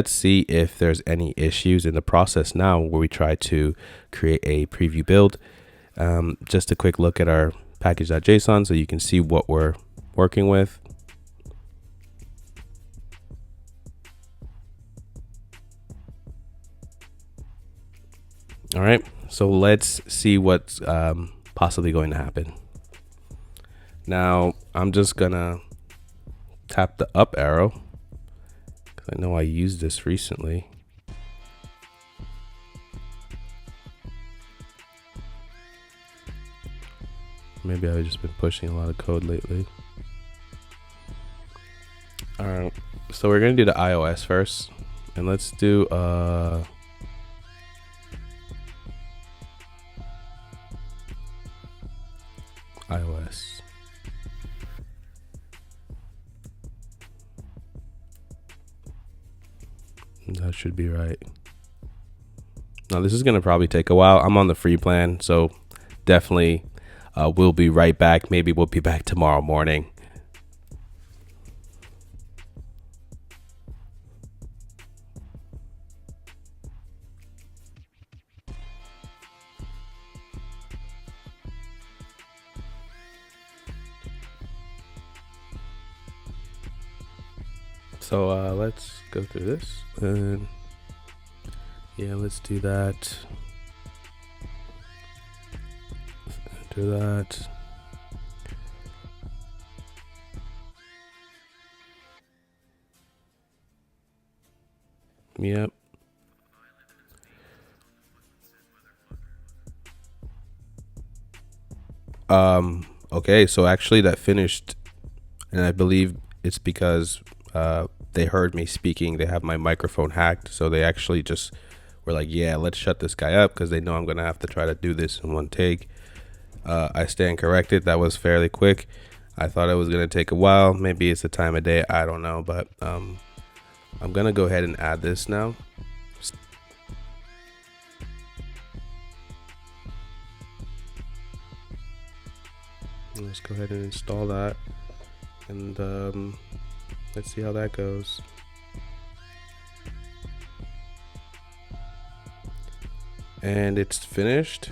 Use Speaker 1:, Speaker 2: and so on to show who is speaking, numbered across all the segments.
Speaker 1: Let's see if there's any issues in the process now where we try to create a preview build. Just a quick look at our package.json so you can see what we're working with. All right, so let's see what's possibly going to happen. Now, I'm just gonna tap the up arrow because I know I used this recently. Maybe I've just been pushing a lot of code lately. All right, so we're gonna do the iOS first, and let's do iOS. That should be right. Now this is gonna probably take a while. I'm on the free plan, so definitely we'll be right back. Maybe we'll be back tomorrow morning. So let's go through this, and yeah, let's do that. Do that. Yep. Okay, so actually that finished, and I believe it's because they heard me speaking. They have my microphone hacked, so they actually just were like, yeah, let's shut this guy up, because they know I'm gonna have to try to do this in one take. I stand corrected. That was fairly quick. I thought it was gonna take a while. Maybe it's the time of day, I don't know, but I'm gonna go ahead and add this now. Let's go ahead and install that, and let's see how that goes. And it's finished.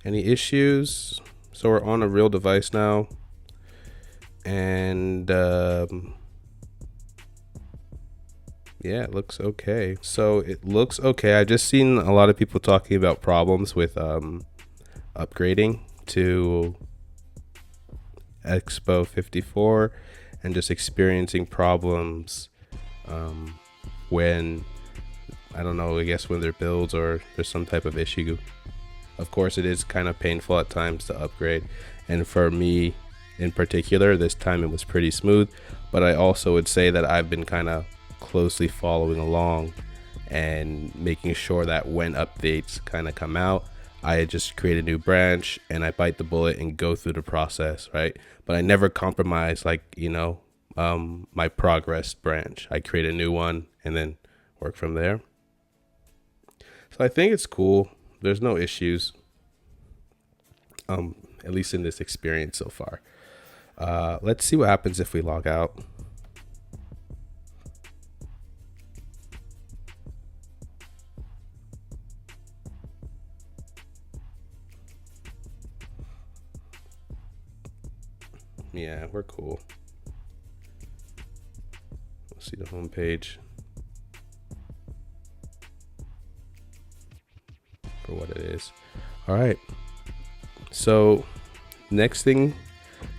Speaker 1: Any issues? So we're on a real device now, and yeah, it looks okay. So it looks okay. I just seen a lot of people talking about problems with upgrading to EXPO 54 and just experiencing problems when, I don't know, I guess when there builds or there's some type of issue. Of course, it is kind of painful at times to upgrade, and for me in particular, this time it was pretty smooth. But I also would say that I've been kind of closely following along and making sure that when updates kind of come out, I just create a new branch and I bite the bullet and go through the process, right? But I never compromise, like, you know, my progress branch. I create a new one and then work from there. So I think it's cool. There's no issues, at least in this experience so far. Let's see what happens if we log out. Yeah, we're cool. Let's see the home page for what it is. All right. So next thing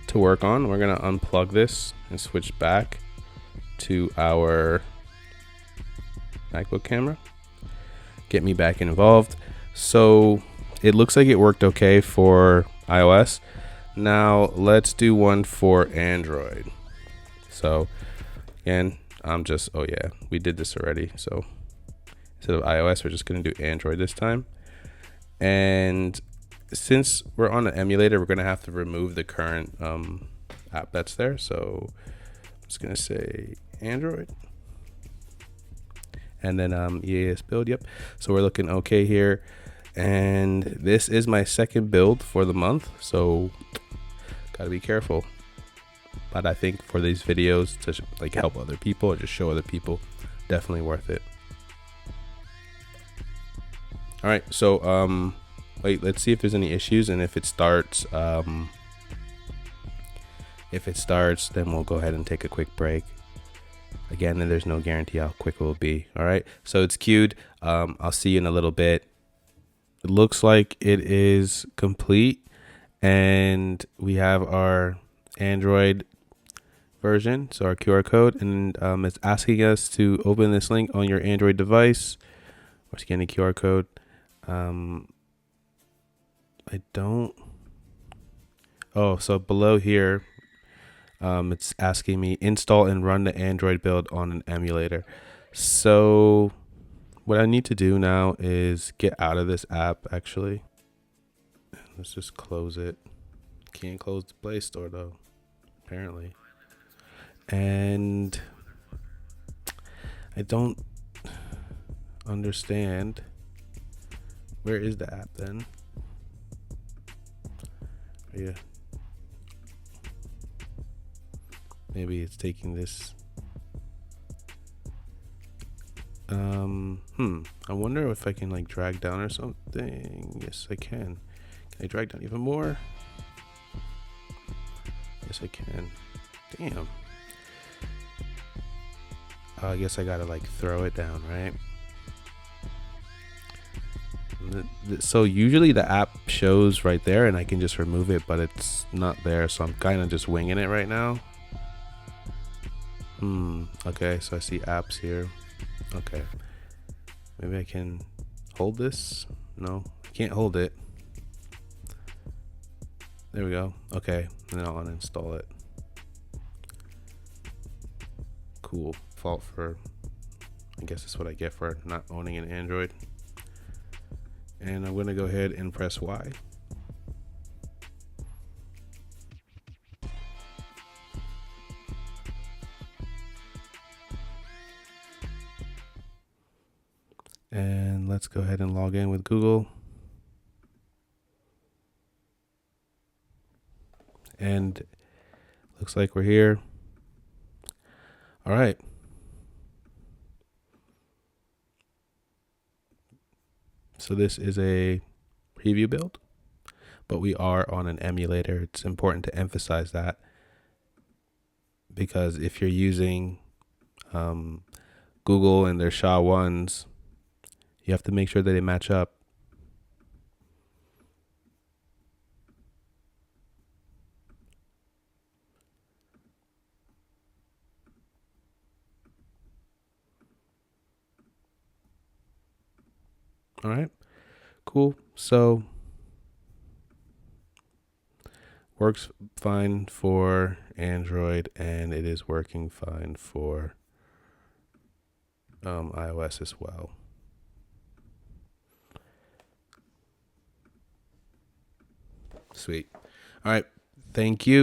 Speaker 1: to work on, we're gonna unplug this and switch back to our MacBook camera. Get me back involved. So it looks like it worked okay for iOS. Now let's do one for Android. So again, oh yeah, we did this already. So instead of iOS, we're just gonna do Android this time. And since we're on an emulator, we're gonna have to remove the current app that's there. So I'm just gonna say Android. And then EAS build, yep. So we're looking okay here. And this is my second build for the month, so gotta be careful. but I think for these videos to like help other people or just show other people, definitely worth it. All right, so wait, let's see if there's any issues, and if it starts, then we'll go ahead and take a quick break. Again, then there's no guarantee how quick it will be. All right, so it's queued. I'll see you in a little bit. It looks like it is complete, and we have our Android version, so our QR code, and it's asking us to open this link on your Android device or scan a QR code. I don't. Oh, so below here, it's asking me install and run the Android build on an emulator. So what I need to do now is get out of this app. Actually, let's just close it. Can't close the Play Store though, apparently. And I don't understand. Where is the app then? Yeah. Maybe it's taking this. I wonder if I can like drag down or something. Yes, I can. Can I drag down even more? Yes, I can. Damn. I guess I gotta like throw it down, right? So usually the app shows right there and I can just remove it, but it's not there, so I'm kind of just winging it right now. Okay, so I see apps here. Okay, maybe I can hold this. No, I can't hold it. There we go. Okay, and then I'll uninstall it. Cool. Fault for, I guess that's what I get for not owning an Android. And I'm going to go ahead and press Y. And let's go ahead and log in with Google. And looks like we're here. All right. So this is a preview build, but we are on an emulator. It's important to emphasize that, because if you're using Google and their SHA-1s, you have to make sure that they match up. All right, cool. So works fine for Android, and it is working fine for iOS as well. Sweet. All right. Thank you.